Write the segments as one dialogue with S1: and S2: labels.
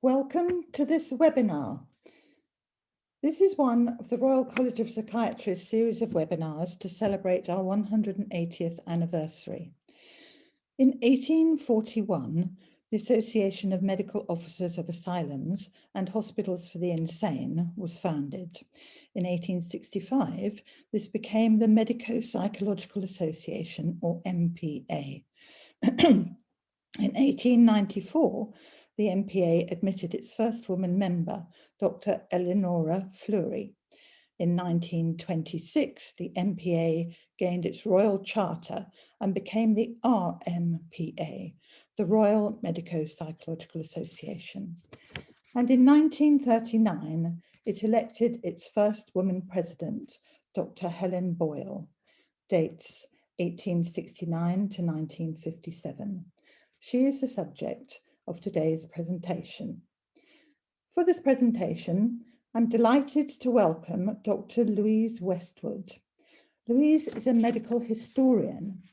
S1: Welcome to this webinar. This is one of the Royal College of Psychiatrists' series of webinars to celebrate our 180th anniversary. In 1841, the Association of Medical Officers of Asylums and Hospitals for the Insane was founded. In 1865, this became the Medico-Psychological Association, or MPA. In 1894, the MPA admitted its first woman member, Dr. Eleonora Fleury. In 1926, the MPA gained its royal charter and became the RMPA, the Royal Medico-Psychological Association. And in 1939, it elected its first woman president, Dr. Helen Boyle, dates 1869 to 1957. She is the subject of today's presentation. For this presentation, I'm delighted to welcome Dr. Louise Westwood. Louise is a medical historian.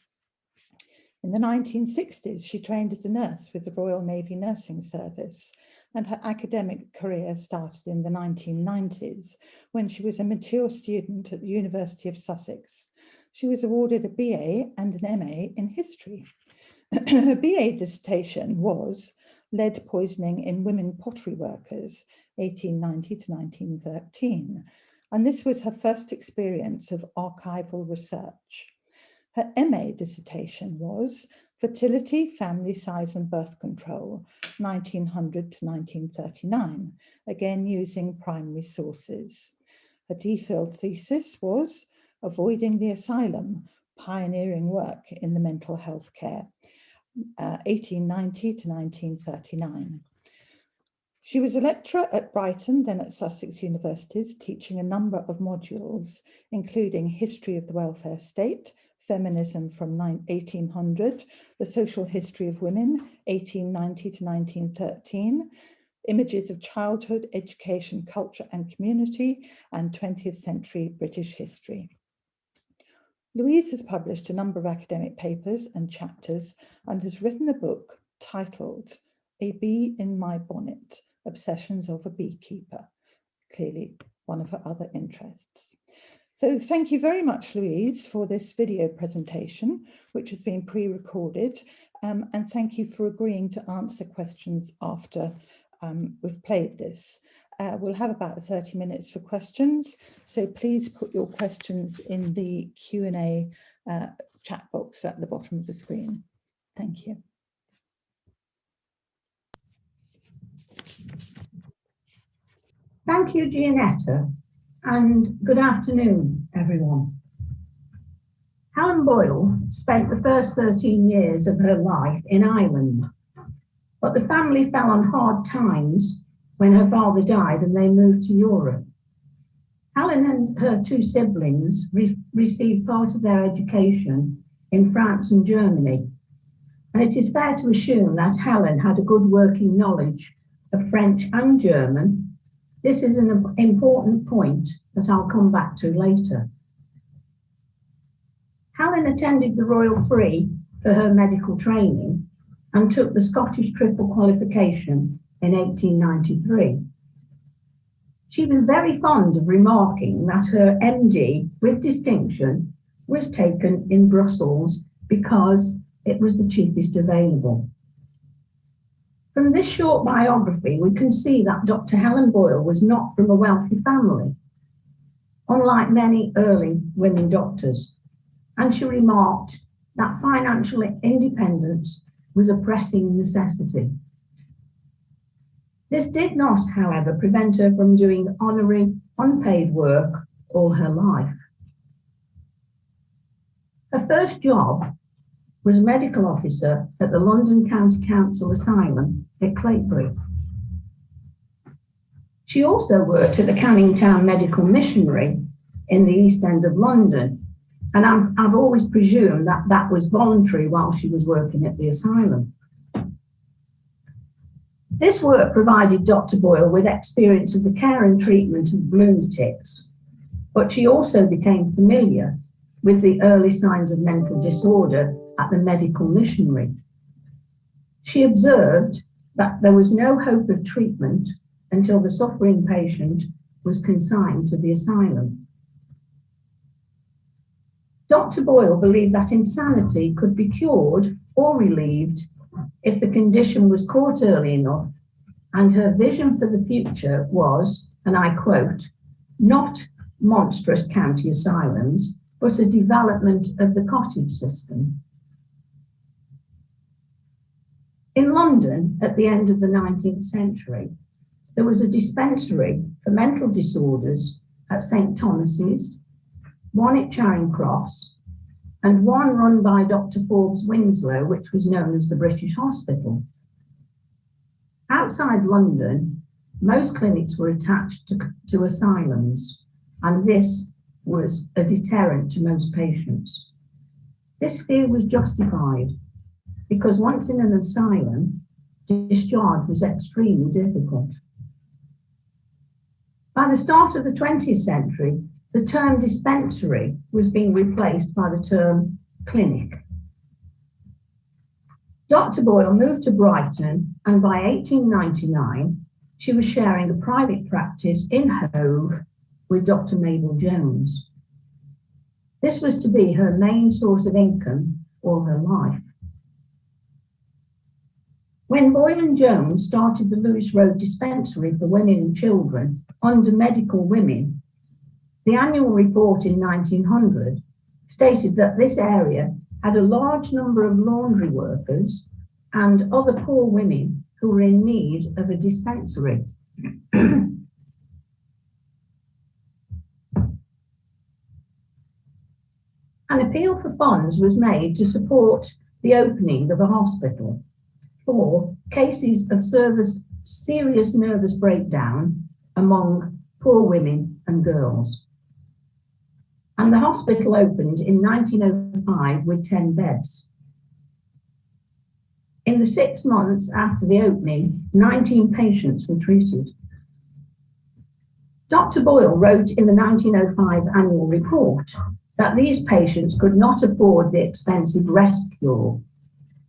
S1: In the 1960s, she trained as a nurse with the Royal Navy Nursing Service, and her academic career started in the 1990s when she was a mature student at the University of Sussex. She was awarded a BA and an MA in history. Her BA dissertation was Lead Poisoning in Women Pottery Workers, 1890 to 1913, and this was her first experience of archival research. Her MA dissertation was Fertility, Family Size and Birth Control, 1900 to 1939, again using primary sources. Her DPhil thesis was Avoiding the Asylum, Pioneering Work in the Mental Health Care, 1890 to 1939. She was a lecturer at Brighton, then at Sussex universities, teaching a number of modules, including History of the Welfare State, Feminism from 1800, The Social History of Women, 1890 to 1913, Images of Childhood, Education, Culture and Community, and 20th Century British History. Louise has published a number of academic papers and chapters and has written a book titled A Bee in My Bonnet, Obsessions of a Beekeeper, clearly one of her other interests. So thank you very much, Louise, for this video presentation, which has been pre-recorded, and thank you for agreeing to answer questions after we've played this. We'll have about 30 minutes for questions, so please put your questions in the Q&A chat box at the bottom of the screen. Thank you.
S2: Thank you, Gianetta, and good afternoon, everyone. Helen Boyle spent the first 13 years of her life in Ireland, but the family fell on hard times when her father died and they moved to Europe. Helen and her two siblings received part of their education in France and Germany, and it is fair to assume that Helen had a good working knowledge of French and German. This is an important point that I'll come back to later. Helen attended the Royal Free for her medical training and took the Scottish Triple Qualification in 1893. She was very fond of remarking that her MD with distinction was taken in Brussels because it was the cheapest available. From this short biography, we can see that Dr. Helen Boyle was not from a wealthy family, unlike many early women doctors, and she remarked that financial independence was a pressing necessity. This did not, however, prevent her from doing honorary, unpaid work all her life. Her first job was medical officer at the London County Council Asylum at Cooperative. She also worked at the Canning Town Medical Missionary in the East End of London, and I've always presumed that that was voluntary while she was working at the asylum. This work provided Dr. Boyle with experience of the care and treatment of lunatics, but she also became familiar with the early signs of mental disorder at the medical missionary. She observed that there was no hope of treatment until the suffering patient was consigned to the asylum. Dr. Boyle believed that insanity could be cured or relieved if the condition was caught early enough, and her vision for the future was, and I quote, not monstrous county asylums, but a development of the cottage system. In London, at the end of the 19th century, there was a dispensary for mental disorders at St. Thomas's, one at Charing Cross, and one run by Dr. Forbes Winslow, which was known as the British Hospital. Outside London, most clinics were attached to asylums, and this was a deterrent to most patients. This fear was justified because once in an asylum, discharge was extremely difficult. By the start of the 20th century, the term dispensary was being replaced by the term clinic. Dr. Boyle moved to Brighton, and by 1899, she was sharing a private practice in Hove with Dr. Mabel Jones. This was to be her main source of income all her life. When Boyle and Jones started the Lewis Road Dispensary for Women and Children under Medical Women, the annual report in 1900 stated that this area had a large number of laundry workers and other poor women who were in need of a dispensary. An appeal for funds was made to support the opening of a hospital for cases of serious nervous breakdown among poor women and girls. And the hospital opened in 1905 with 10 beds. In the 6 months after the opening, 19 patients were treated. Dr. Boyle wrote in the 1905 annual report that these patients could not afford the expensive rest cure,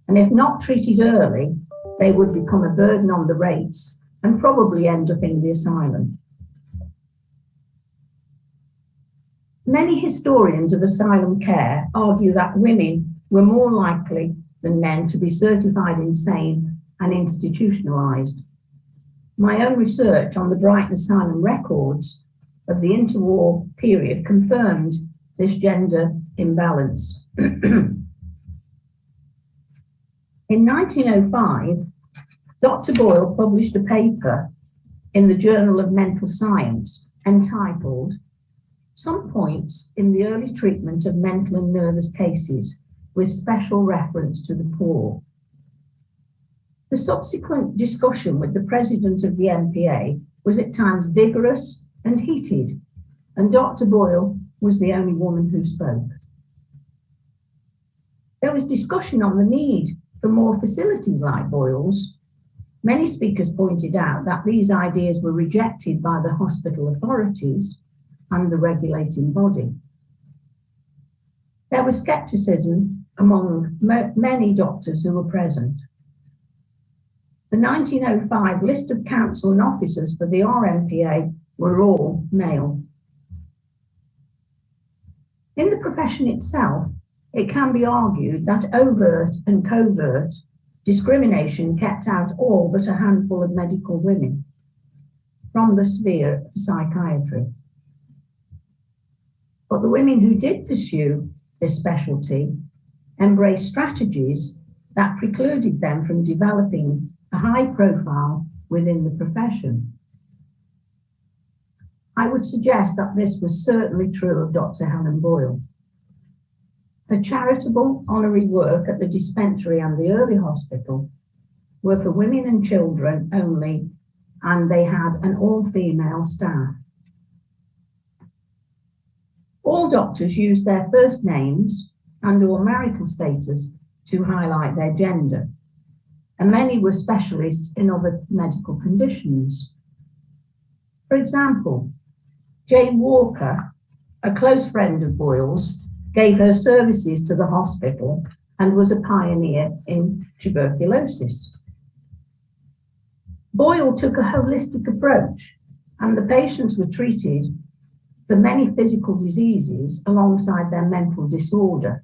S2: and if not treated early, they would become a burden on the rates and probably end up in the asylum. Many historians of asylum care argue that women were more likely than men to be certified insane and institutionalized. My own research on the Brighton asylum records of the interwar period confirmed this gender imbalance. In 1905, Dr. Boyle published a paper in the Journal of Mental Science entitled "Some Points in the Early Treatment of Mental and Nervous Cases with Special Reference to the Poor." The subsequent discussion with the president of the MPA was at times vigorous and heated, and Dr. Boyle was the only woman who spoke. There was discussion on the need for more facilities like Boyles. Many speakers pointed out that these ideas were rejected by the hospital authorities and the regulating body. There was scepticism among many doctors who were present. The 1905 list of council and officers for the RMPA were all male. In the profession itself, it can be argued that overt and covert discrimination kept out all but a handful of medical women from the sphere of psychiatry. But the women who did pursue this specialty embraced strategies that precluded them from developing a high profile within the profession. I would suggest that this was certainly true of Dr. Helen Boyle. Her charitable honorary work at the dispensary and the early hospital were for women and children only, and they had an all-female staff. All doctors used their first names and/or marital status to highlight their gender, and many were specialists in other medical conditions. For example, Jane Walker, a close friend of Boyle's, gave her services to the hospital and was a pioneer in tuberculosis. Boyle took a holistic approach, and the patients were treated for many physical diseases alongside their mental disorder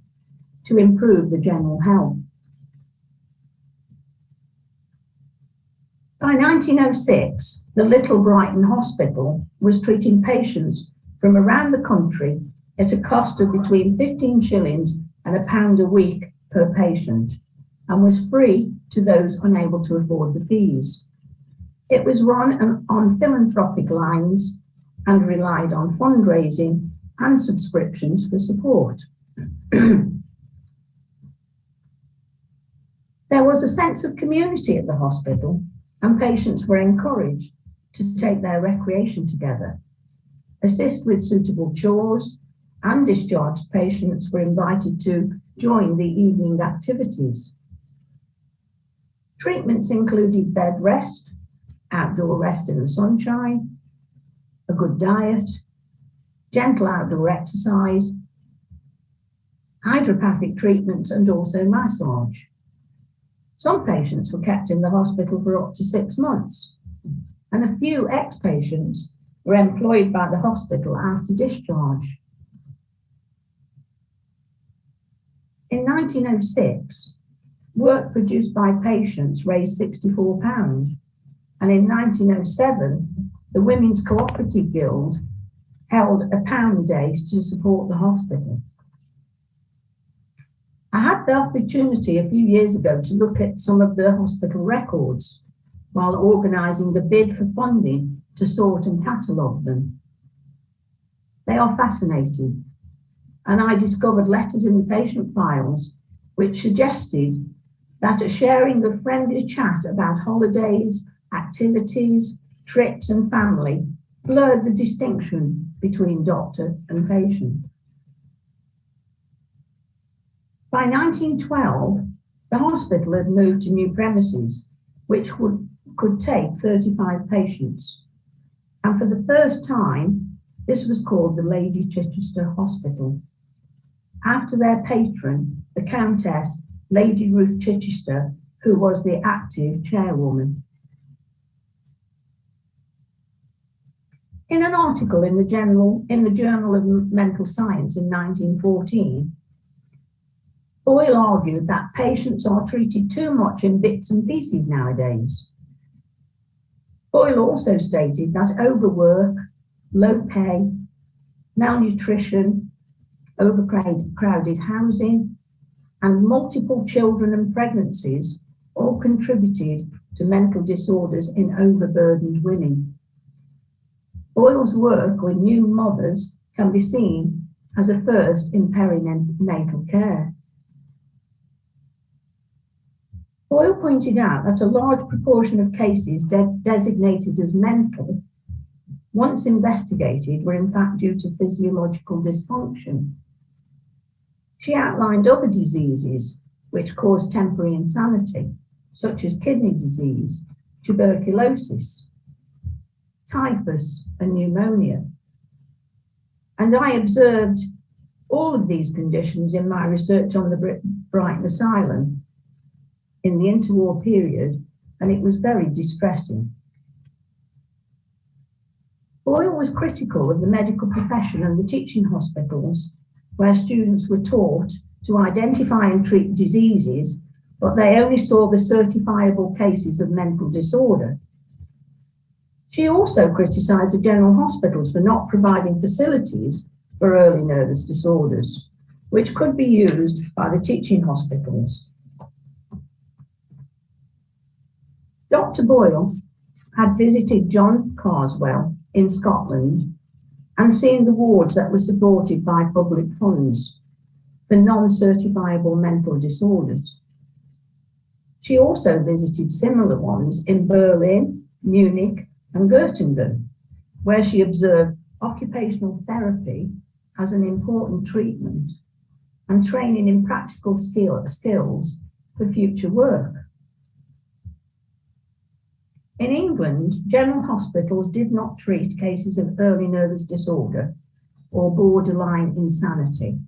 S2: to improve the general health. By 1906, the Little Brighton Hospital was treating patients from around the country at a cost of between 15 shillings and £1 a week per patient, and was free to those unable to afford the fees. It was run on philanthropic lines and relied on fundraising and subscriptions for support. There was a sense of community at the hospital, and patients were encouraged to take their recreation together, assist with suitable chores, and discharged patients were invited to join the evening activities. Treatments included bed rest, outdoor rest in the sunshine, a good diet, gentle outdoor exercise, hydropathic treatments, and also massage. Some patients were kept in the hospital for up to 6 months, and a few ex-patients were employed by the hospital after discharge. In 1906, work produced by patients raised £64, and in 1907, the Women's Cooperative Guild held £1 a day to support the hospital. I had the opportunity a few years ago to look at some of the hospital records while organising the bid for funding to sort and catalogue them. They are fascinating, and I discovered letters in the patient files which suggested that a sharing of friendly chat about holidays, activities, trips and family blurred the distinction between doctor and patient. By 1912, the hospital had moved to new premises, which could take 35 patients. And for the first time, this was called the Lady Chichester Hospital, after their patron, the Countess Lady Ruth Chichester, who was the active chairwoman. In an article in the Journal of Mental Science in 1914, Boyle argued that patients are treated too much in bits and pieces nowadays. Boyle also stated that overwork, low pay, malnutrition, overcrowded housing, and multiple children and pregnancies all contributed to mental disorders in overburdened women. Boyle's work with new mothers can be seen as a first in perinatal care. Boyle pointed out that a large proportion of cases designated as mental, once investigated, were in fact due to physiological dysfunction. She outlined other diseases which cause temporary insanity, such as kidney disease, tuberculosis, typhus, and pneumonia. And I observed all of these conditions in my research on the Brighton Asylum in the interwar period, and it was very distressing. Boyle was critical of the medical profession and the teaching hospitals, where students were taught to identify and treat diseases, but they only saw the certifiable cases of mental disorder. She also criticised the general hospitals for not providing facilities for early nervous disorders, which could be used by the teaching hospitals. Dr Boyle had visited John Carswell in Scotland and seen the wards that were supported by public funds for non-certifiable mental disorders. She also visited similar ones in Berlin, Munich, and Göttingen, where she observed occupational therapy as an important treatment and training in practical skills for future work. In England, general hospitals did not treat cases of early nervous disorder or borderline insanity,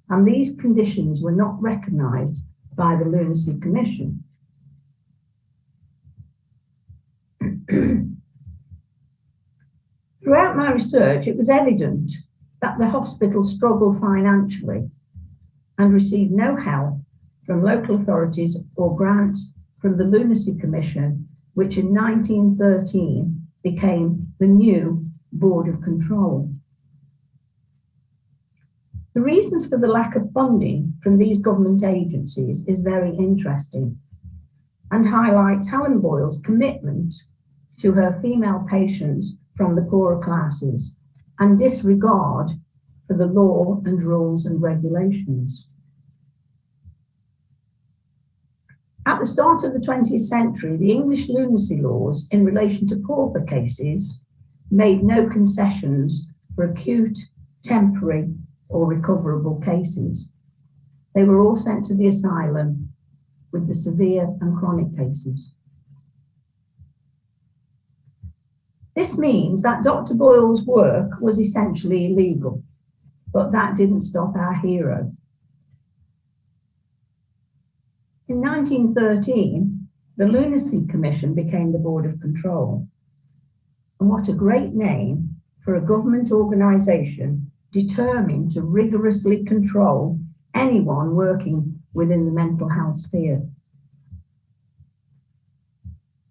S2: and these conditions were not recognised by the Lunacy Commission. Throughout my research, it was evident that the hospital struggled financially and received no help from local authorities or grants from the Lunacy Commission, which in 1913 became the new Board of Control. The reasons for the lack of funding from these government agencies is very interesting and highlights Helen Boyle's commitment to her female patients from the poorer classes and disregard for the law and rules and regulations. At the start of the 20th century, the English lunacy laws in relation to pauper cases made no concessions for acute, temporary, or recoverable cases. They were all sent to the asylum with the severe and chronic cases. This means that Dr. Boyle's work was essentially illegal, but that didn't stop our hero. In 1913, the Lunacy Commission became the Board of Control. And what a great name for a government organisation determined to rigorously control anyone working within the mental health sphere.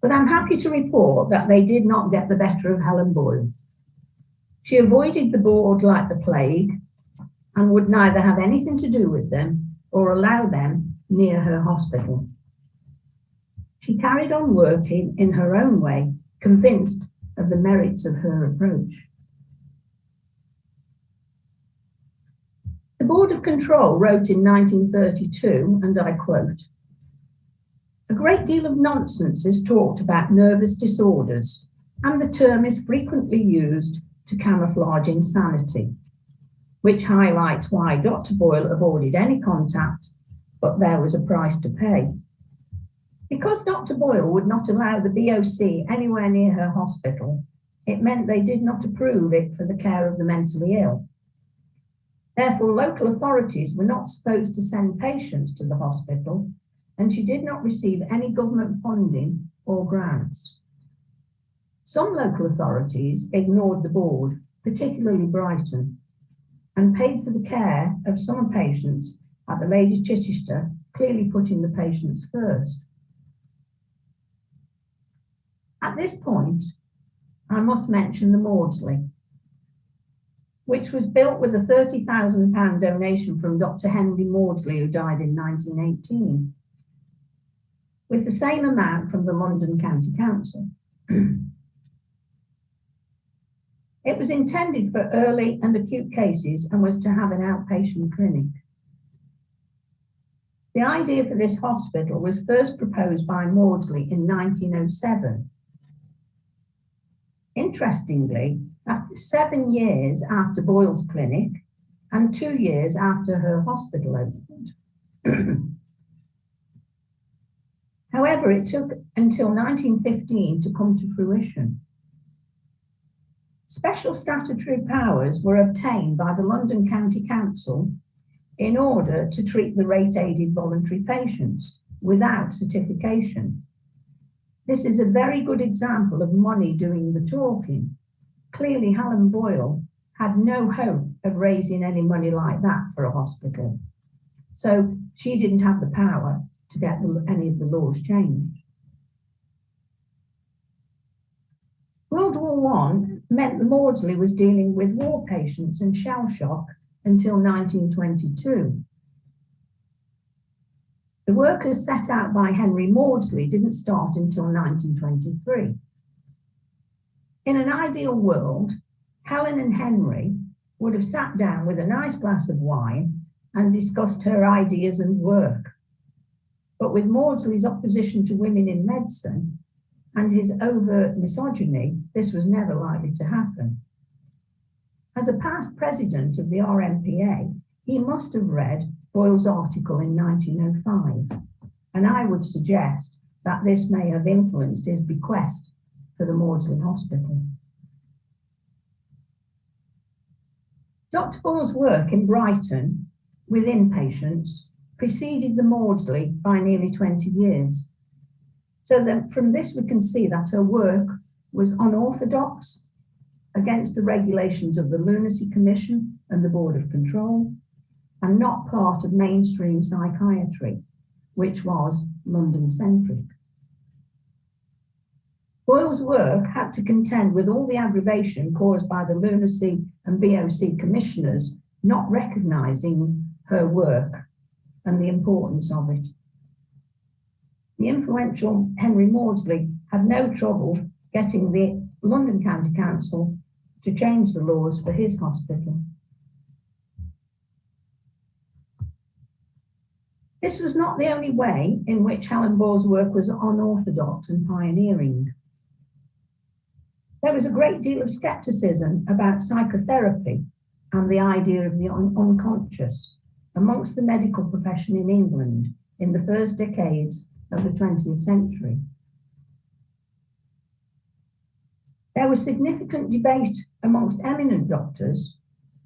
S2: But I'm happy to report that they did not get the better of Helen Boyle. She avoided the board like the plague and would neither have anything to do with them or allow them near her hospital. She carried on working in her own way, convinced of the merits of her approach. The Board of Control wrote in 1932, and I quote, "A great deal of nonsense is talked about nervous disorders, and the term is frequently used to camouflage insanity, which highlights why Dr. Boyle avoided any contact, but there was a price to pay. Because Dr. Boyle would not allow the BOC anywhere near her hospital, it meant they did not approve it for the care of the mentally ill. Therefore, local authorities were not supposed to send patients to the hospital, and she did not receive any government funding or grants. Some local authorities ignored the board, particularly Brighton, and paid for the care of some patients at the Lady Chichester, clearly putting the patients first. At this point, I must mention the Maudsley, which was built with a £30,000 donation from Dr. Henry Maudsley, who died in 1918, with the same amount from the London County Council. It was intended for early and acute cases and was to have an outpatient clinic. The idea for this hospital was first proposed by Maudsley in 1907. Interestingly, after 7 years after Boyle's clinic and 2 years after her hospital opened. However, it took until 1915 to come to fruition. Special statutory powers were obtained by the London County Council in order to treat the rate-aided voluntary patients without certification. This is a very good example of money doing the talking. Clearly, Helen Boyle had no hope of raising any money like that for a hospital. So she didn't have the power to get any of the laws changed. World War I meant the Maudsley was dealing with war patients and shell shock until 1922. The work as set out by Henry Maudsley didn't start until 1923. In an ideal world, Helen and Henry would have sat down with a nice glass of wine and discussed her ideas and work. But with Maudsley's opposition to women in medicine and his overt misogyny, this was never likely to happen. As a past president of the RMPA, he must have read Boyle's article in 1905, and I would suggest that this may have influenced his bequest for the Maudsley Hospital. Dr. Boyle's work in Brighton with inpatients preceded the Maudsley by nearly 20 years. So then from this we can see that her work was unorthodox, against the regulations of the Lunacy Commission and the Board of Control, and not part of mainstream psychiatry, which was London-centric. Boyle's work had to contend with all the aggravation caused by the Lunacy and BOC commissioners not recognising her work and the importance of it. The influential Henry Maudsley had no trouble getting the London County Council to change the laws for his hospital. This was not the only way in which Helen Boyle's work was unorthodox and pioneering. There was a great deal of scepticism about psychotherapy and the idea of the unconscious amongst the medical profession in England in the first decades of the 20th century. There was significant debate amongst eminent doctors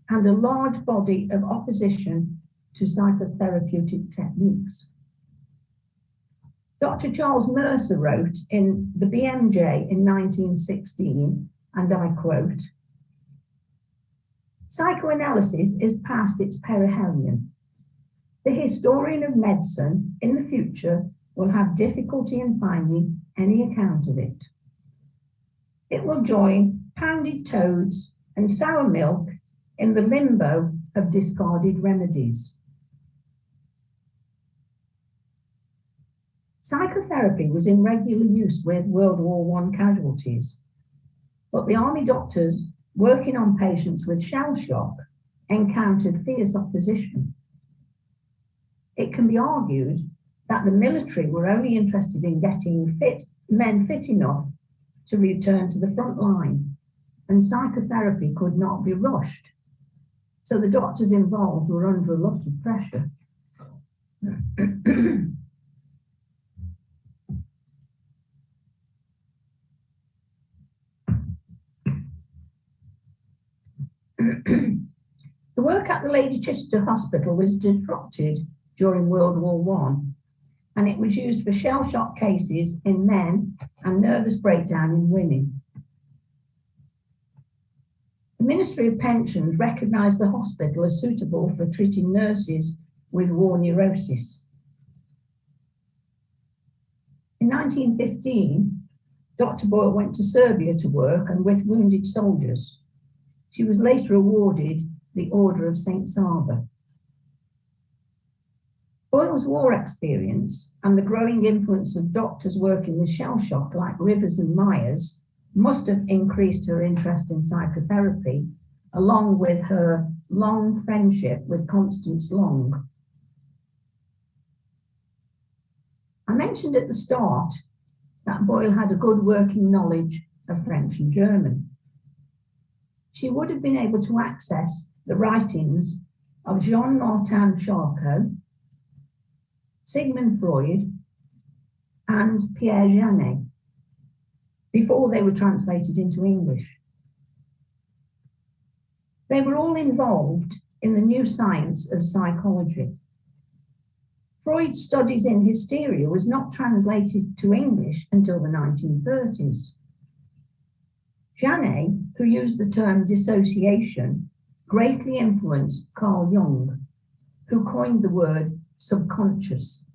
S2: and a large body of opposition to psychotherapeutic techniques. Dr. Charles Mercer wrote in the BMJ in 1916, and I quote, "Psychoanalysis is past its perihelion. The historian of medicine in the future will have difficulty in finding any account of it. It will join pounded toads and sour milk in the limbo of discarded remedies." Psychotherapy was in regular use with World War I casualties, but the army doctors working on patients with shell shock encountered fierce opposition. It can be argued that the military were only interested in getting men fit enough to return to the front line, and psychotherapy could not be rushed. So the doctors involved were under a lot of pressure. The work at the Lady Chichester Hospital was disrupted during World War I, and it was used for shell shock cases in men and nervous breakdown in women. The Ministry of Pensions recognised the hospital as suitable for treating nurses with war neurosis. In 1915, Dr. Boyle went to Serbia to work and with wounded soldiers. She was later awarded the Order of St. Sava. Boyle's war experience and the growing influence of doctors working with shell shock like Rivers and Myers must have increased her interest in psychotherapy, along with her long friendship with Constance Long. I mentioned at the start that Boyle had a good working knowledge of French and German. She would have been able to access the writings of Jean-Martin Charcot, Sigmund Freud, and Pierre Janet before they were translated into English. They were all involved in the new science of psychology. Freud's studies in hysteria was not translated to English until the 1930s. Janet, who used the term dissociation, greatly influenced Carl Jung, who coined the word subconscious.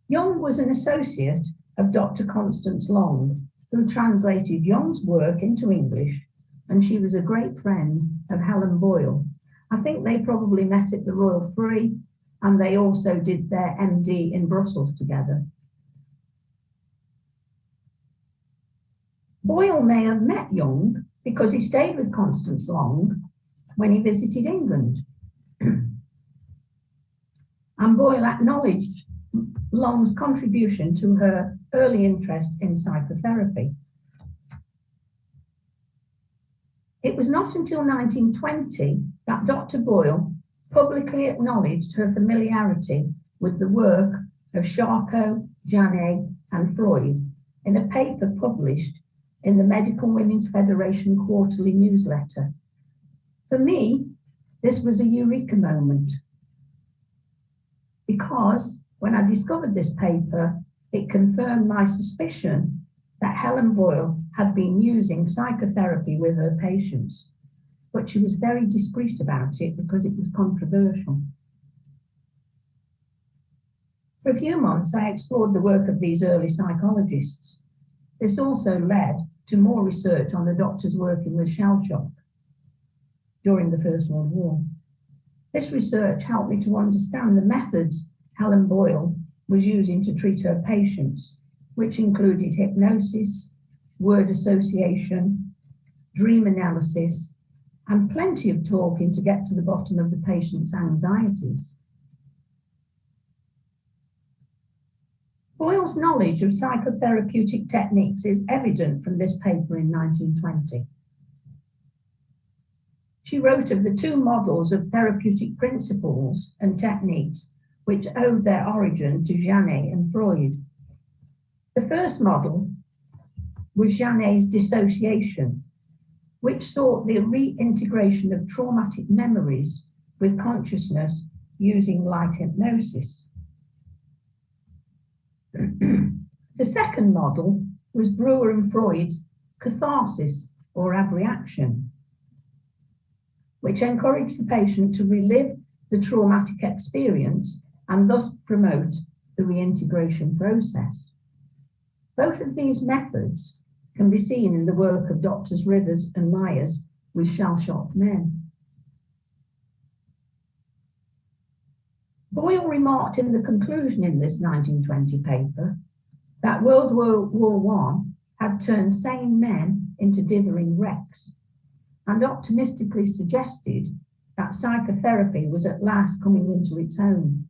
S2: Jung was an associate of Dr. Constance Long, who translated Jung's work into English, and she was a great friend of Helen Boyle. I think they probably met at the Royal Free, and they also did their MD in Brussels together. Boyle may have met Jung because he stayed with Constance Long when he visited England. And Boyle acknowledged Long's contribution to her early interest in psychotherapy. It was not until 1920 that Dr. Boyle publicly acknowledged her familiarity with the work of Charcot, Janet, and Freud in a paper published in the Medical Women's Federation quarterly newsletter. For me, this was a eureka moment, because when I discovered this paper, it confirmed my suspicion that Helen Boyle had been using psychotherapy with her patients, but she was very discreet about it because it was controversial. For a few months, I explored the work of these early psychologists. This also led to more research on the doctors working with shell shock during the First World War. This research helped me to understand the methods Helen Boyle was using to treat her patients, which included hypnosis, word association, dream analysis, and plenty of talking to get to the bottom of the patient's anxieties. Boyle's knowledge of psychotherapeutic techniques is evident from this paper in 1920. She wrote of the two models of therapeutic principles and techniques which owed their origin to Janet and Freud. The first model was Janet's dissociation, which sought the reintegration of traumatic memories with consciousness using light hypnosis. The second model was Brewer and Freud's catharsis or abreaction, which encouraged the patient to relive the traumatic experience and thus promote the reintegration process. Both of these methods can be seen in the work of Drs. Rivers and Myers with shell-shocked men. Boyle remarked in the conclusion in this 1920 paper that World War I had turned sane men into dithering wrecks, and optimistically suggested that psychotherapy was at last coming into its own.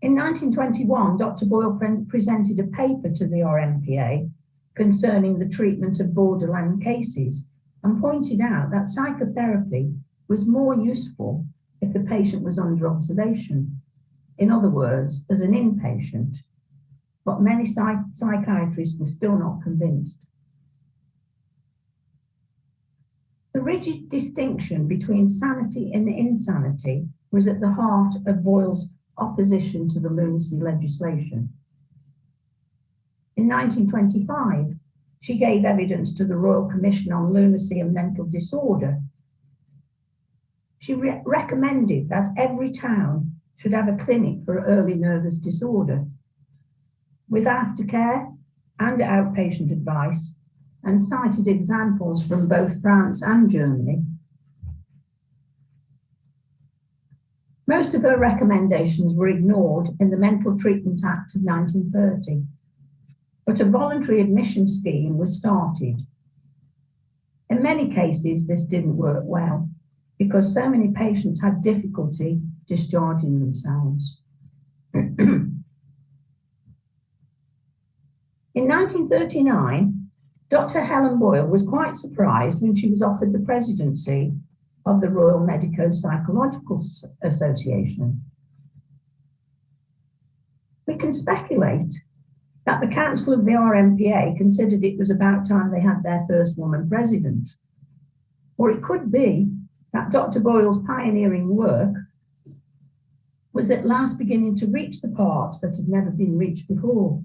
S2: In 1921, Dr. Boyle presented a paper to the RMPA concerning the treatment of borderland cases and pointed out that psychotherapy was more useful if the patient was under observation, in other words, as an inpatient, but many psychiatrists were still not convinced. The rigid distinction between sanity and insanity was at the heart of Boyle's opposition to the lunacy legislation. In 1925, she gave evidence to the Royal Commission on Lunacy and Mental Disorder. She recommended that every town should have a clinic for early nervous disorder, with aftercare and outpatient advice, and cited examples from both France and Germany. Most of her recommendations were ignored in the Mental Treatment Act of 1930, but a voluntary admission scheme was started. In many cases, this didn't work well because so many patients had difficulty discharging themselves. In 1939, Dr. Helen Boyle was quite surprised when she was offered the presidency of the Royal Medico-Psychological Association. We can speculate that the Council of the RMPA considered it was about time they had their first woman president. Or it could be that Dr. Boyle's pioneering work was at last beginning to reach the parts that had never been reached before.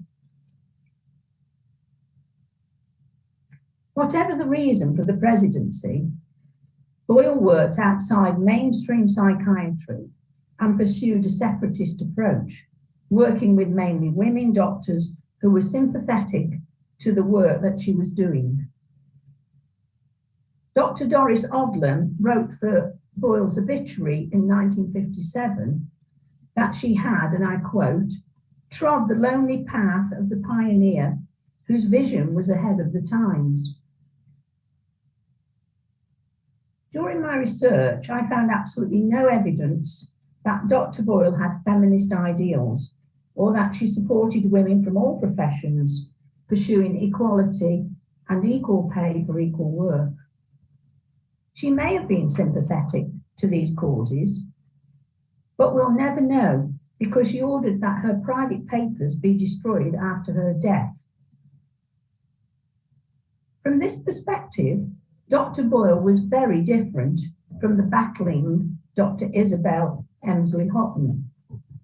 S2: Whatever the reason for the presidency, Boyle worked outside mainstream psychiatry and pursued a separatist approach, working with mainly women doctors who were sympathetic to the work that she was doing. Dr. Doris Odlum wrote for Boyle's obituary in 1957 that she had, and I quote, trod the lonely path of the pioneer whose vision was ahead of the times. During my research, I found absolutely no evidence that Dr. Boyle had feminist ideals or that she supported women from all professions pursuing equality and equal pay for equal work. She may have been sympathetic to these causes, but we'll never know because she ordered that her private papers be destroyed after her death. From this perspective, Dr. Boyle was very different from the battling Dr. Isabel Emsley Houghton,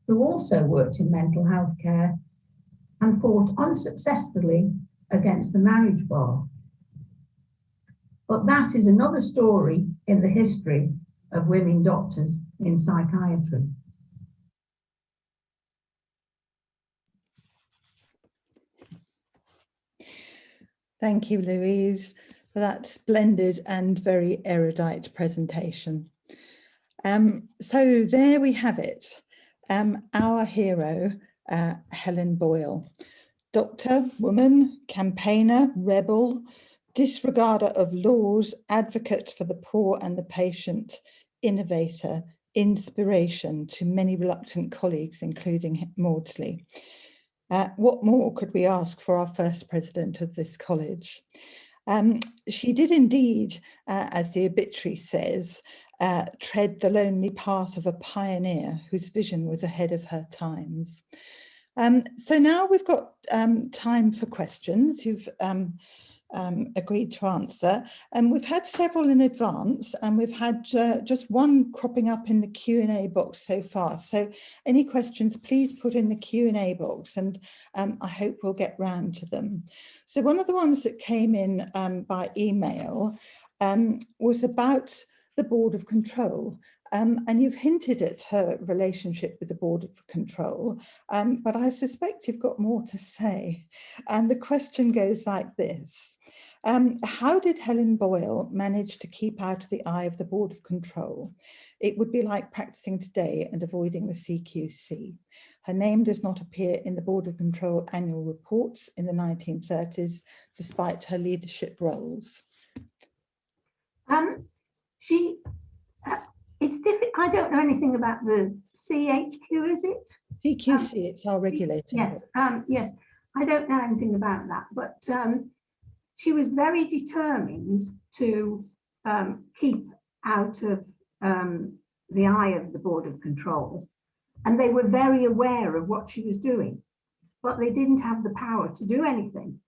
S2: who also worked in mental health care and fought unsuccessfully against the marriage bar. But that is another story in the history of women doctors in psychiatry.
S1: Thank you, Louise, for that splendid and very erudite presentation. So there we have it, our hero, Helen Boyle. Doctor, woman, campaigner, rebel, disregarder of laws, advocate for the poor and the patient, innovator, inspiration to many reluctant colleagues, including Maudsley. What more could we ask for our first president of this college? She did indeed, as the obituary says, tread the lonely path of a pioneer whose vision was ahead of her times. So now we've got time for questions you've agreed to answer, and we've had several in advance, and we've had just one cropping up in the Q&A box so far. So any questions, please put in the Q&A box, and I hope we'll get round to them. So one of the ones that came in by email was about the Board of Control. And you've hinted at her relationship with the Board of Control, but I suspect you've got more to say. And the question goes like this. How did Helen Boyle manage to keep out of the eye of the Board of Control? It would be like practicing today and avoiding the CQC. Her name does not appear in the Board of Control annual reports in the 1930s, despite her leadership roles.
S2: It's difficult. I don't know anything about the CHQ, is it?
S1: CQC, it's our regulator.
S2: Yes, yes. I don't know anything about that, but she was very determined to keep out of the eye of the Board of Control, and they were very aware of what she was doing, but they didn't have the power to do anything.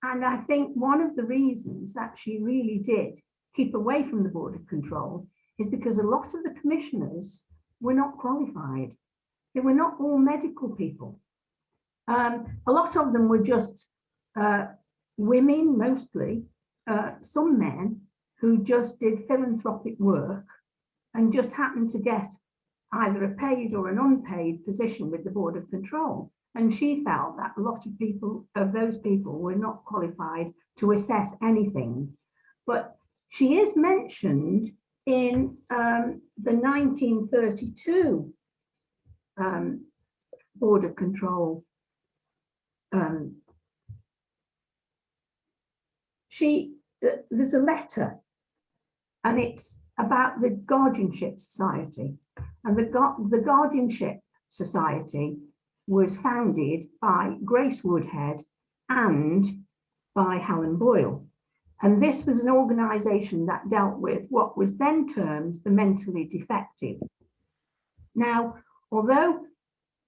S2: And I think one of the reasons that she really did keep away from the Board of Control is because a lot of the commissioners were not qualified. They were not all medical people. A lot of them were just women, mostly, some men who just did philanthropic work and just happened to get either a paid or an unpaid position with the Board of Control. And she felt that a lot of people, of those people, were not qualified to assess anything. But she is mentioned in the 1932 Board of Control. There's a letter, and it's about the Guardianship Society. And the Guardianship Society was founded by Grace Woodhead and by Helen Boyle. And this was an organisation that dealt with what was then termed the mentally defective. Now, although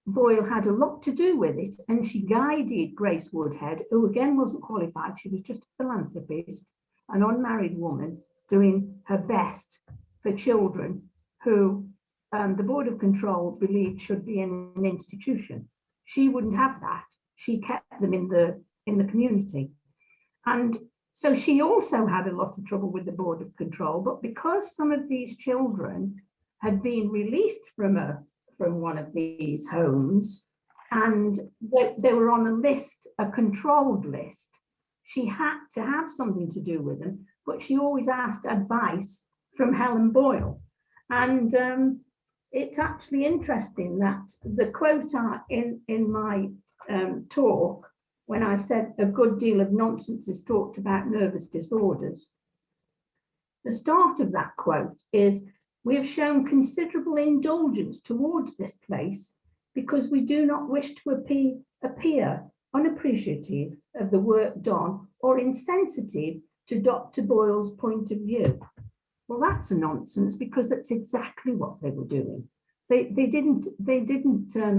S2: Boyle had a lot to do with it, and she guided Grace Woodhead, who again wasn't qualified, she was just a philanthropist, an unmarried woman doing her best for children who the Board of Control believed should be in an institution. She wouldn't have that. She kept them in the community. And so she also had a lot of trouble with the Board of Control, but because some of these children had been released from one of these homes, and they were on a list, a controlled list, she had to have something to do with them, but she always asked advice from Helen Boyle. And it's actually interesting that the quote in my talk, when I said a good deal of nonsense is talked about nervous disorders, the start of that quote is, "We have shown considerable indulgence towards this place because we do not wish to appear unappreciative of the work done or insensitive to Dr. Boyle's point of view." Well, that's a nonsense, because that's exactly what they were doing. They didn't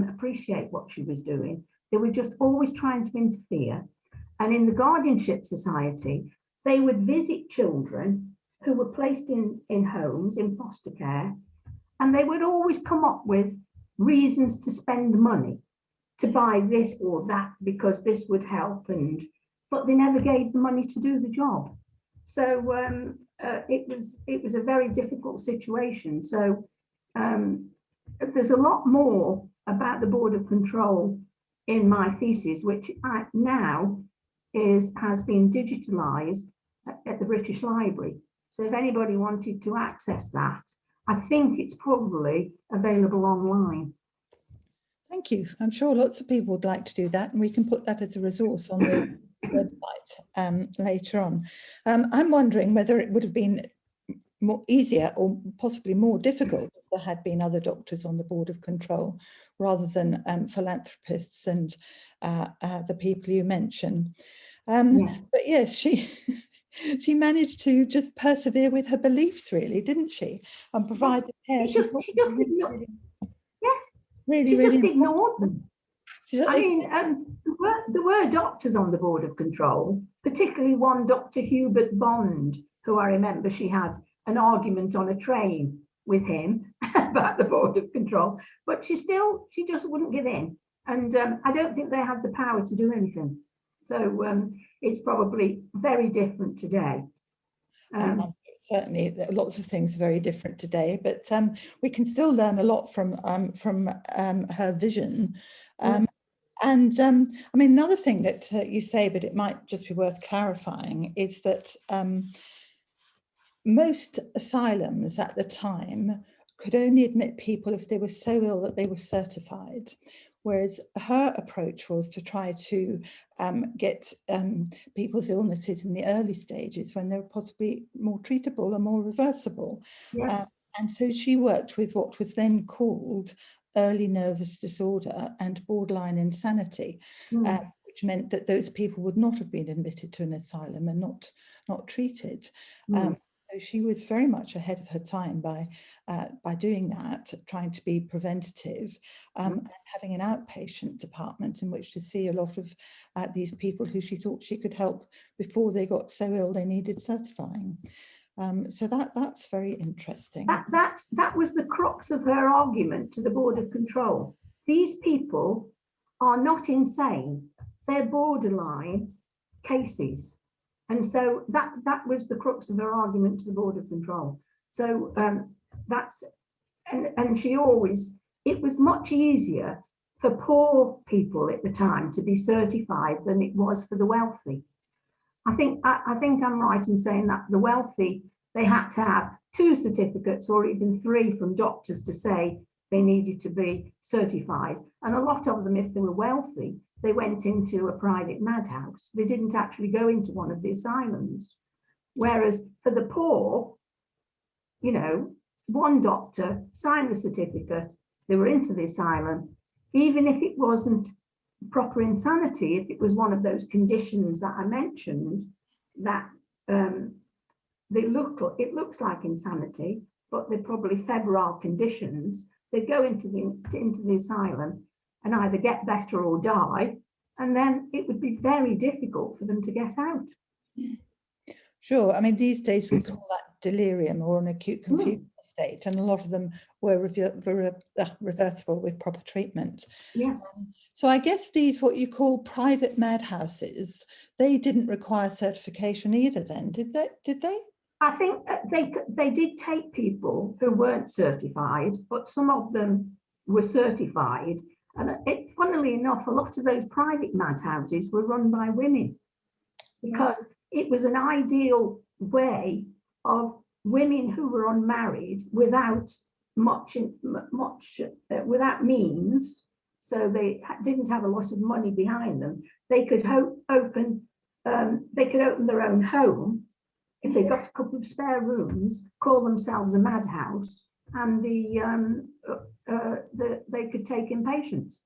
S2: appreciate what she was doing. They were just always trying to interfere. And in the Guardianship Society, they would visit children who were placed in homes, in foster care, and they would always come up with reasons to spend money. to buy this or that because this would help, but they never gave the money to do the job. So it was a very difficult situation. So there's a lot more about the Board of Control in my thesis, which now has been digitalised at the British Library. So if anybody wanted to access that, I think it's probably available online.
S1: Thank you. I'm sure lots of people would like to do that, and we can put that as a resource on the website later on. I'm wondering whether it would have been more easier or possibly more difficult if there had been other doctors on the Board of Control rather than philanthropists and the people you mentioned. But yes, she managed to just persevere with her beliefs, really, didn't she? And provide the care.
S2: She just ignored them. I mean, there were doctors on the Board of Control, particularly one Dr. Hubert Bond, who I remember she had an argument on a train with him about the Board of Control, but she just wouldn't give in. And I don't think they had the power to do anything. So it's probably very different today.
S1: Certainly, lots of things are very different today, but we can still learn a lot from her vision. And I mean, another thing that you say, but it might just be worth clarifying, is that most asylums at the time could only admit people if they were so ill that they were certified. Whereas her approach was to try to get people's illnesses in the early stages when they were possibly more treatable and more reversible.
S2: Yes.
S1: And so she worked with what was then called early nervous disorder and borderline insanity, which meant that those people would not have been admitted to an asylum and not treated. So she was very much ahead of her time by doing that, trying to be preventative, and having an outpatient department in which to see a lot of these people who she thought she could help before they got so ill they needed certifying. So that's very interesting.
S2: That was the crux of her argument to the Board of Control. These people are not insane; they're borderline cases. And so that was the crux of her argument to the Board of Control. So and she always, it was much easier for poor people at the time to be certified than it was for the wealthy. I think I'm right in saying that the wealthy, they had to have 2 certificates or even 3 from doctors to say they needed to be certified. And a lot of them, if they were wealthy, they went into a private madhouse. They didn't actually go into one of the asylums. Whereas for the poor, you know, one doctor signed the certificate, they were into the asylum, even if it wasn't proper insanity, if it was one of those conditions that I mentioned, that it looks like insanity, but they're probably febrile conditions. They go into the asylum and either get better or die, and then it would be very difficult for them to get out.
S1: Sure. I mean, these days we call that delirium or an acute confusion state, and a lot of them were reversible with proper treatment.
S2: Yes.
S1: So I guess these, what you call private madhouses, they didn't require certification either then, did they?
S2: I think they did take people who weren't certified, but some of them were certified. And funnily enough, a lot of those private madhouses were run by women, because it was an ideal way of women who were unmarried without without means, so they didn't have a lot of money behind them. They could open their own home if they got a couple of spare rooms, call themselves a madhouse, and they could take in patients.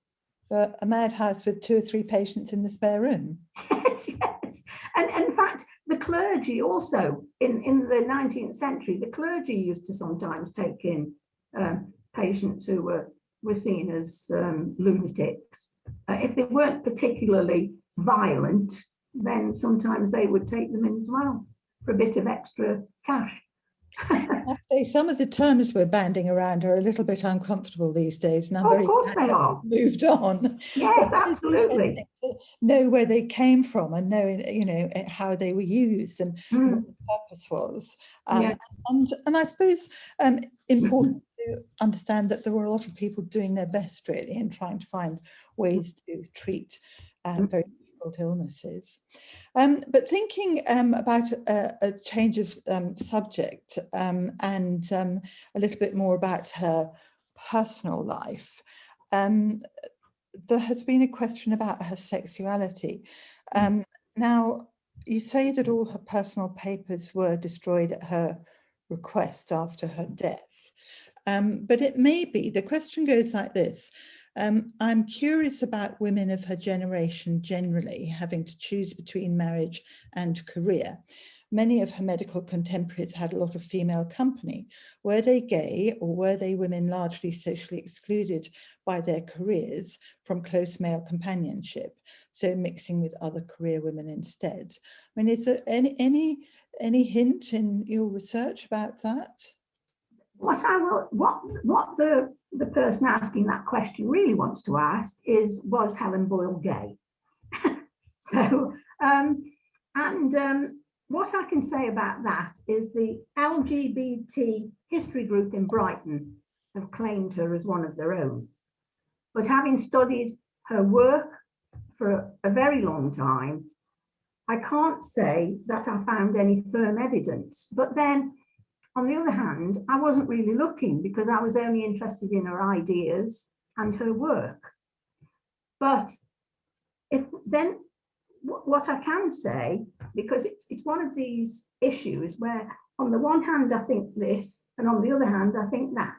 S1: A madhouse with 2 or 3 patients in the spare room.
S2: Yes. And in fact, the clergy also, in the 19th century, the clergy used to sometimes take in patients who were seen as lunatics. If they weren't particularly violent, then sometimes they would take them in as well for a bit of extra cash.
S1: I say some of the terms we're banding around are a little bit uncomfortable these days, and I'm
S2: Of
S1: very
S2: course
S1: glad
S2: they are.
S1: moved on.
S2: Yes,
S1: But it is
S2: absolutely.
S1: interesting to know where they came from and knowing, you know, how they were used and what the purpose was.
S2: Yeah.
S1: And I suppose important to understand that there were a lot of people doing their best really in trying to find ways to treat very difficult illnesses. But thinking about a change of subject and a little bit more about her personal life, there has been a question about her sexuality. Now, you say that all her personal papers were destroyed at her request after her death. But it may be, the question goes like this. I'm curious about women of her generation generally having to choose between marriage and career. Many of her medical contemporaries had a lot of female company. Were they gay, or were they women largely socially excluded by their careers from close male companionship, so mixing with other career women instead? I mean, is there any hint in your research about that?
S2: What the person asking that question really wants to ask is, was Helen Boyle gay? So, what I can say about that is the LGBT history group in Brighton have claimed her as one of their own. But having studied her work for a very long time, I can't say that I found any firm evidence. But then, on the other hand, I wasn't really looking because I was only interested in her ideas and her work. But what I can say, because it's one of these issues where on the one hand I think this, and on the other hand I think that.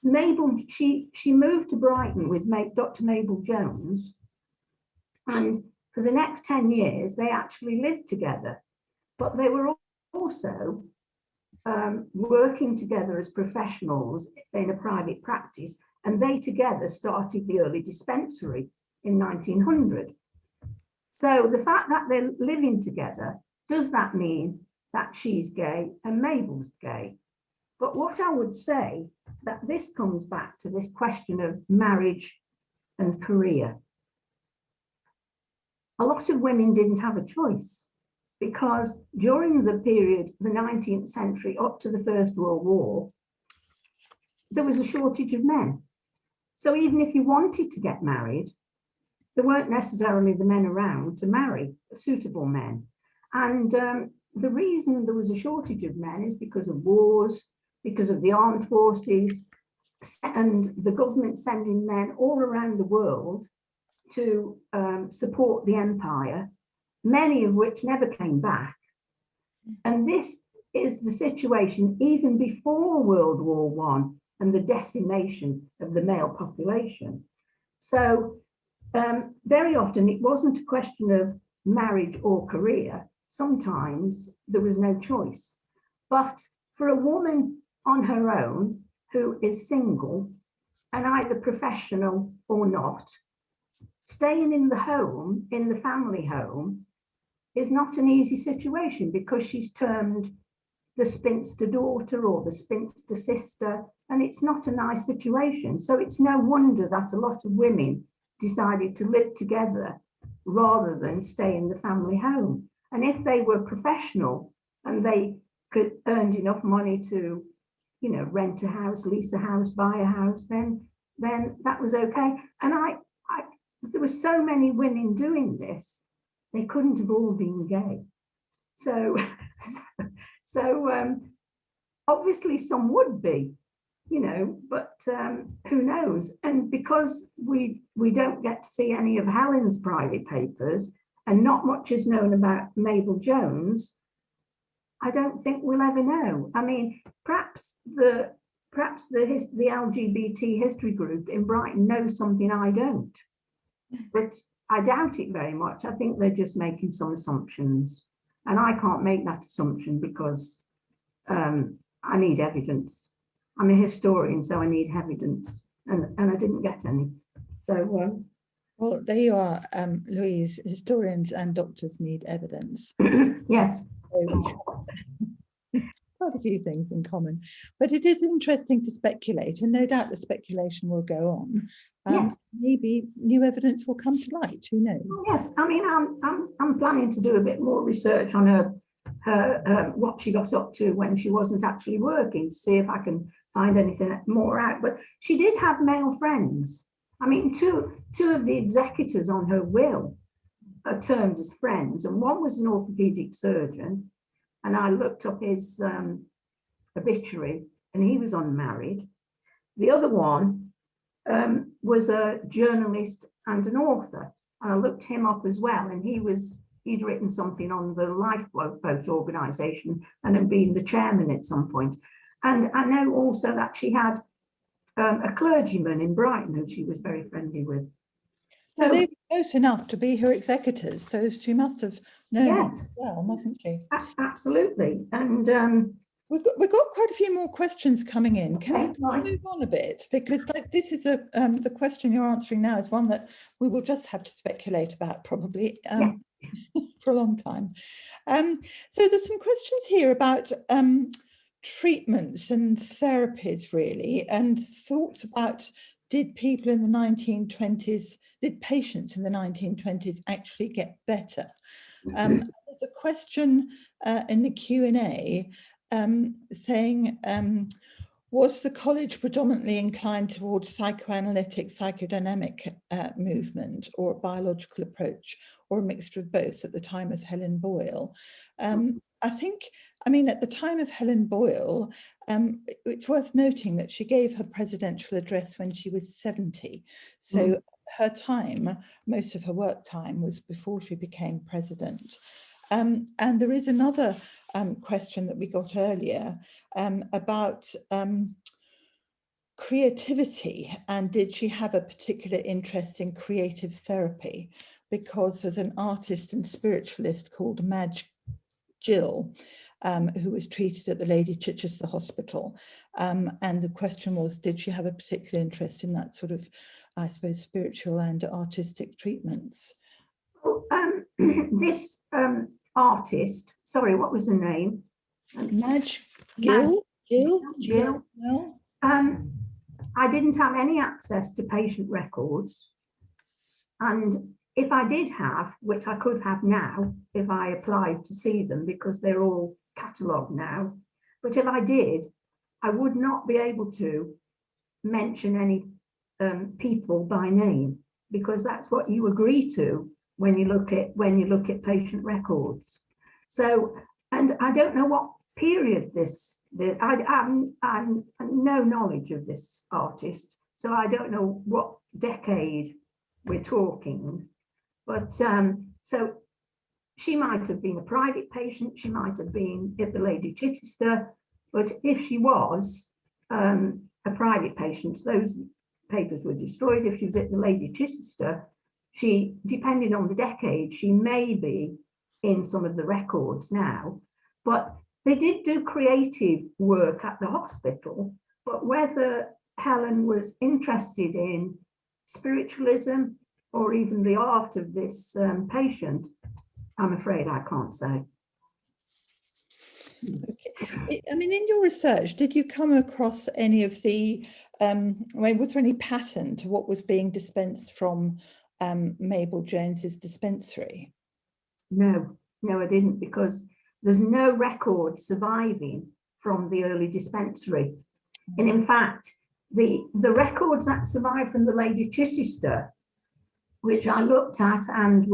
S2: Mabel, she moved to Brighton with Dr. Mabel Jones, and for the next 10 years they actually lived together, but they were also working together as professionals in a private practice, and they together started the early dispensary in 1900. So the fact that they're living together, does that mean that she's gay and Mabel's gay? But what I would say, that this comes back to this question of marriage and career. A lot of women didn't have a choice, because during the period, the 19th century up to the First World War, there was a shortage of men. So even if you wanted to get married, there weren't necessarily the men around to marry suitable men. And the reason there was a shortage of men is because of wars, because of the armed forces, and the government sending men all around the world to support the empire, many of which never came back. And this is the situation even before World War I and the decimation of the male population. So very often it wasn't a question of marriage or career. Sometimes there was no choice. But for a woman on her own who is single and either professional or not, staying in the home, in the family home, is not an easy situation, because she's termed the spinster daughter or the spinster sister, and it's not a nice situation. So it's no wonder that a lot of women decided to live together rather than stay in the family home. And if they were professional and they could earn enough money to, you know, rent a house, lease a house, buy a house, then that was okay. And there were so many women doing this, they couldn't have all been gay. So obviously some would be, you know, but who knows? And because we don't get to see any of Helen's private papers, and not much is known about Mabel Jones, I don't think we'll ever know. I mean, perhaps the LGBT history group in Brighton knows something I don't, but I doubt it very much. I think they're just making some assumptions, and I can't make that assumption because I need evidence. I'm a historian, so I need evidence, and I didn't get any. So
S1: well, there you are, Louise. Historians and doctors need evidence.
S2: Yes.
S1: quite a few things in common. But it is interesting to speculate, and no doubt the speculation will go on.
S2: Yes.
S1: Maybe new evidence will come to light. Who knows?
S2: Well, yes, I mean, I'm planning to do a bit more research on her what she got up to when she wasn't actually working, to see if I can find anything more out. But she did have male friends. I mean, two of the executors on her will are termed as friends, and one was an orthopedic surgeon, and I looked up his obituary, and he was unmarried. The other one was a journalist and an author, and I looked him up as well, and he'd written something on the Lifeboat organisation and had been the chairman at some point. And I know also that she had a clergyman in Brighton who she was very friendly with.
S1: So they were close enough to be her executors, so she must have known
S2: yes,
S1: well, mustn't she?
S2: Absolutely. And
S1: we've got quite a few more questions coming in. Can
S2: okay,
S1: we move on a bit? Because this is the question you're answering now is one that we will just have to speculate about probably for a long time. So there's some questions here about treatments and therapies, really, and thoughts about did patients in the 1920s actually get better? There's a question in the Q&A saying, was the college predominantly inclined towards psychoanalytic, psychodynamic movement, or a biological approach, or a mixture of both at the time of Helen Boyle? I think, I mean, at the time of Helen Boyle, it's worth noting that she gave her presidential address when she was 70. So her time, most of her work time, was before she became president. And there is another question that we got earlier about creativity, and did she have a particular interest in creative therapy? Because there's an artist and spiritualist called Madge Gill, who was treated at the Lady Chichester Hospital. And the question was, did she have a particular interest in that sort of, I suppose, spiritual and artistic treatments?
S2: This artist, sorry, what was her name?
S1: Madge Gill?
S2: Gill. I didn't have any access to patient records. And if I did have, which I could have now, if I applied to see them, because they're all catalogued now, but if I did, I would not be able to mention any people by name, because that's what you agree to when you look at patient records. So, and I don't know what period I have no knowledge of this artist, so I don't know what decade we're talking. But so she might have been a private patient, she might have been at the Lady Chichester, but if she was a private patient, those papers were destroyed. If she was at the Lady Chichester, she, depending on the decade, she may be in some of the records now, but they did do creative work at the hospital. But whether Helen was interested in spiritualism or even the art of this patient, I'm afraid I can't say.
S1: Okay. I mean, in your research, did you come across any of the, was there any pattern to what was being dispensed from Mabel Jones's dispensary? No,
S2: I didn't, because there's no record surviving from the early dispensary. And in fact, the records that survive from the Lady Chichester, which I looked at, and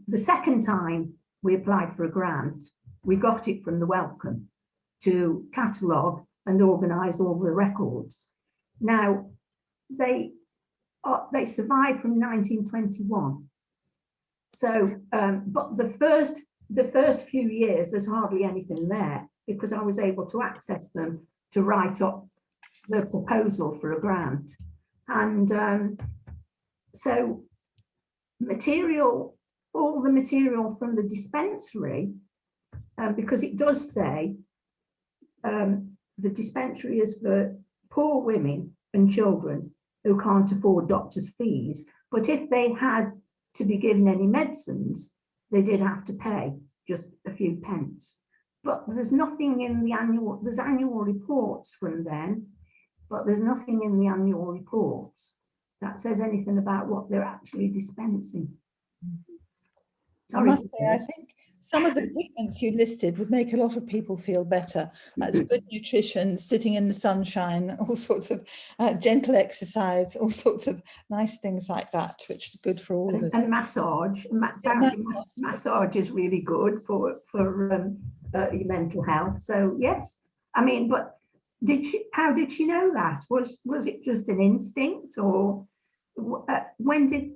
S2: the second time we applied for a grant, we got it from the Welcome to catalogue and organise all the records. Now, they survived from 1921. So, but the first few years, there's hardly anything there, because I was able to access them to write up the proposal for a grant. And so all the material from the dispensary, because it does say the dispensary is for poor women and children who can't afford doctors' fees, but if they had to be given any medicines, they did have to pay just a few pence. but there's nothing in the annual, there's annual reports from then, but there's nothing in the annual reports that says anything about what they're actually dispensing. Sorry.
S1: I must say, I think some of the treatments you listed would make a lot of people feel better. That's good nutrition, sitting in the sunshine, all sorts of gentle exercise, all sorts of nice things like that, which is good for all of us.
S2: And massage. Apparently massage is really good for your mental health. So yes, I mean, but how did she know that? Was it just an instinct, or when did,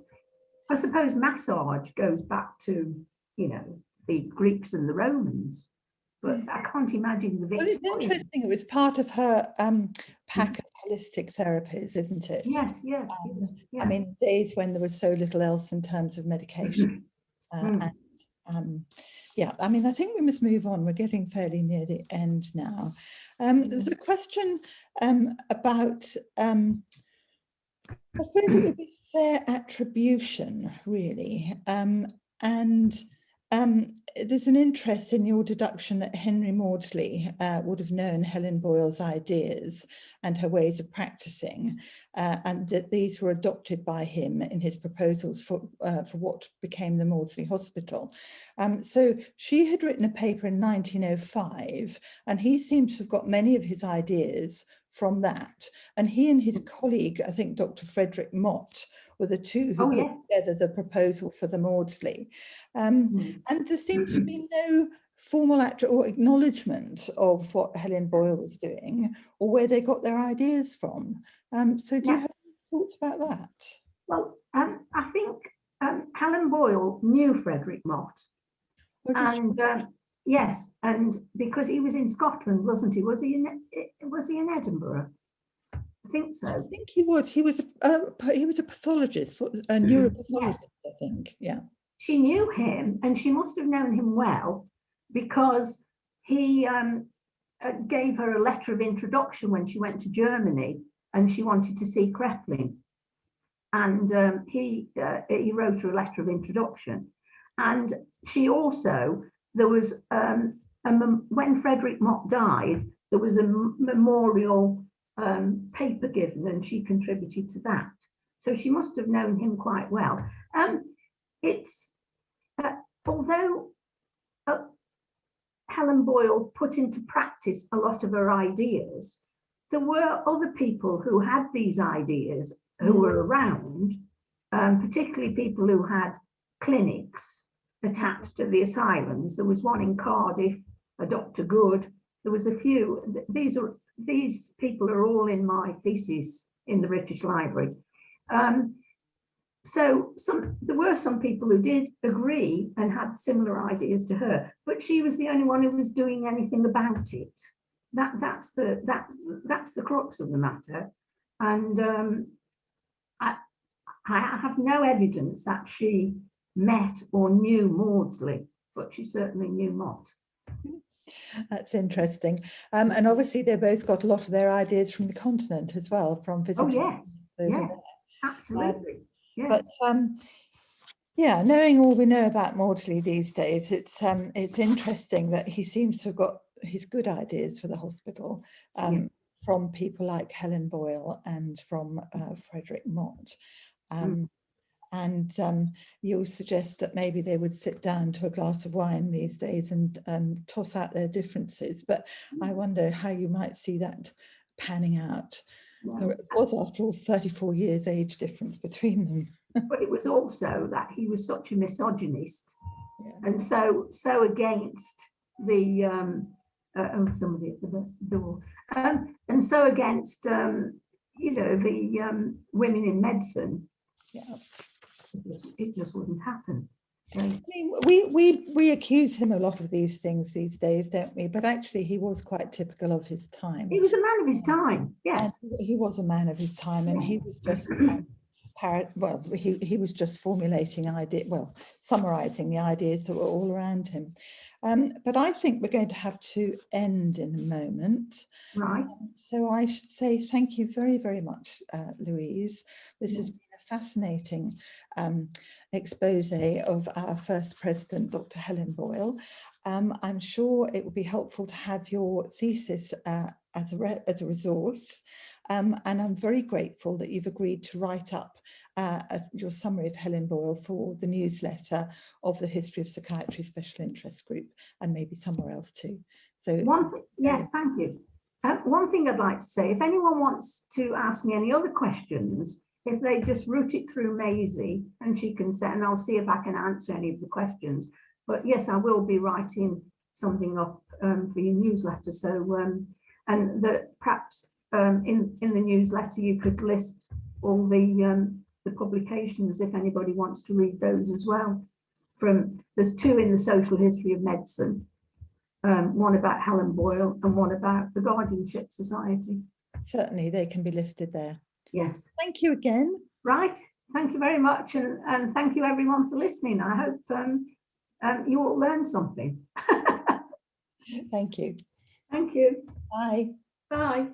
S2: I suppose massage goes back to, you know, the Greeks and the Romans, but I can't imagine the Victorians.
S1: Well, it's interesting, it was part of her pack of holistic therapies, isn't it?
S2: Yes, yes.
S1: I mean, days when there was so little else in terms of medication. Yeah, I mean, I think we must move on. We're getting fairly near the end now. There's a question about, I suppose it would be fair attribution, really. There's an interest in your deduction that Henry Maudsley would have known Helen Boyle's ideas and her ways of practicing, and that these were adopted by him in his proposals for what became the Maudsley Hospital. So she had written a paper in 1905, and he seems to have got many of his ideas from that. And he and his colleague, I think Dr. Frederick Mott, were the two who put together the proposal for the Maudsley. And there seems to be no formal or acknowledgement of what Helen Boyle was doing or where they got their ideas from. So do you have any thoughts about that?
S2: Well, I think Helen Boyle knew Frederick Mott. And yes, and because he was in Scotland, wasn't he? Was he in Edinburgh? I think so.
S1: I think he was. He was a pathologist, a neuropathologist, I think. Yeah.
S2: She knew him, and she must have known him well, because he gave her a letter of introduction when she went to Germany, and she wanted to see Kraepelin, and he wrote her a letter of introduction, and she also, there was when Frederick Mott died, there was a memorial paper given, and she contributed to that. So she must have known him quite well. It's although Helen Boyle put into practice a lot of her ideas, there were other people who had these ideas who were around, particularly people who had clinics attached to the asylums. There was one in Cardiff, a Dr. Good. There was a few. These people are all in my thesis in the British Library. So there were some people who did agree and had similar ideas to her, but she was the only one who was doing anything about it. That's the crux of the matter. And I have no evidence that she met or knew Maudsley, but she certainly knew Mott.
S1: That's interesting. And obviously they both got a lot of their ideas from the continent as well, from visiting.
S2: Oh yes, yeah, absolutely.
S1: Yes. But yeah, knowing all we know about Maudsley these days, it's interesting that he seems to have got his good ideas for the hospital from people like Helen Boyle and from Frederick Mott. And you'll suggest that maybe they would sit down to a glass of wine these days and toss out their differences. But I wonder how you might see that panning out. It was, after all, 34 years age difference between them.
S2: But it was also that he was such a misogynist, and so against the somebody at the door, and so against the women in medicine. It just wouldn't happen.
S1: I mean, we accuse him a lot of these things these days, don't we? But actually, he was quite typical of his time.
S2: He was a man of his time. Yes,
S1: and he was a man of his time, and he was just he was just formulating summarizing the ideas that were all around him. But I think we're going to have to end in a moment.
S2: Right.
S1: So I should say thank you very, very much, Louise. This has been a fascinating expose of our first president, Dr. Helen Boyle. I'm sure it would be helpful to have your thesis as a resource. And I'm very grateful that you've agreed to write up your summary of Helen Boyle for the newsletter of the History of Psychiatry Special Interest Group, and maybe somewhere else too. So
S2: yes, thank you. One thing I'd like to say, if anyone wants to ask me any other questions, if they just route it through Maisie, and she can say, and I'll see if I can answer any of the questions. But yes, I will be writing something up for your newsletter. So, and that perhaps in the newsletter you could list all the publications if anybody wants to read those as well. There's 2 in the Social History of Medicine, one about Helen Boyle and one about the Guardianship Society.
S1: Certainly, they can be listed there.
S2: Yes.
S1: Thank you again.
S2: Right. Thank you very much, and thank you everyone for listening. I hope you all learned something.
S1: Thank you.
S2: Thank you.
S1: Bye.
S2: Bye.